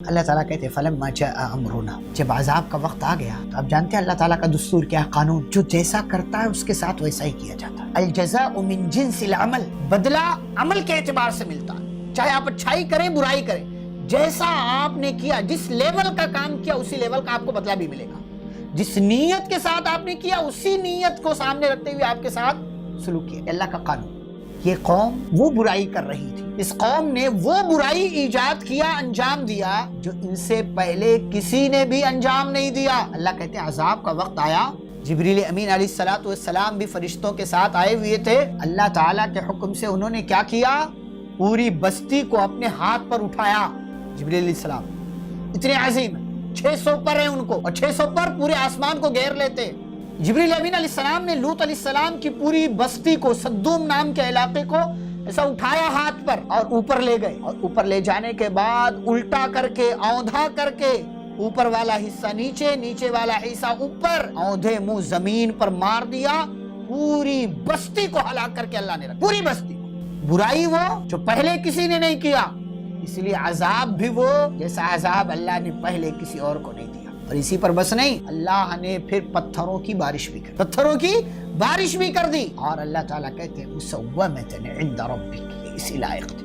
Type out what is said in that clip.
اللہ تعالیٰ کہتے ہیں فلما جاء امرنا، جب عذاب کا وقت آ گیا تو آپ جانتے ہیں اللہ تعالیٰ کا دستور کیا ہے، قانون، جو جیسا کرتا ہے اس کے ساتھ ویسا ہی کیا جاتا ہے۔ الجزاء من جنس العمل، بدلہ عمل کے اعتبار سے ملتا ہے، چاہے آپ اچھائی کریں برائی کریں، جیسا آپ نے کیا، جس لیول کا کام کیا اسی لیول کا آپ کو بدلہ بھی ملے گا، جس نیت کے ساتھ آپ نے کیا اسی نیت کو سامنے رکھتے ہوئے آپ کے ساتھ سلوک کیا۔ اللہ کا قانون۔ یہ قوم وہ برائی کر رہی تھی، اس قوم نے وہ برائی ایجاد کیا، انجام دیا جو ان سے پہلے کسی نے بھی انجام نہیں دیا۔ اللہ کہتے ہیں عذاب کا وقت آیا، جبریل امین علیہ السلام بھی فرشتوں کے ساتھ آئے ہوئے تھے، اللہ تعالیٰ کے حکم سے انہوں نے کیا کیا، پوری بستی کو اپنے ہاتھ پر اٹھایا۔ جبریل علیہ السلام اتنے عظیم ہیں، 600 پر ہیں ان کو، اور 600 پر پورے آسمان کو گھیر لیتے۔ جبریل امین علیہ السلام نے لوط علیہ السلام کی پوری بستی کو، صدوم نام کے علاقے کو ایسا اٹھایا ہاتھ پر اور اوپر لے گئے، اور اوپر لے جانے کے بعد الٹا کر کے، اوندھا کر کے، اوپر والا حصہ نیچے، نیچے والا حصہ اوپر، اوندھے منہ زمین پر مار دیا، پوری بستی کو ہلاک کر کے اللہ نے رکھا، پوری بستی کو۔ برائی وہ جو پہلے کسی نے نہیں کیا، اس لیے عذاب بھی وہ جیسا عذاب اللہ نے پہلے کسی اور کو نہیں دیا۔ اور اسی پر بس نہیں، اللہ نے پھر پتھروں کی بارش بھی کر دی، پتھروں کی بارش بھی کر دی، اور اللہ تعالیٰ کہتے ہیں مسومۃ عند ربک، اسی لائق تھی۔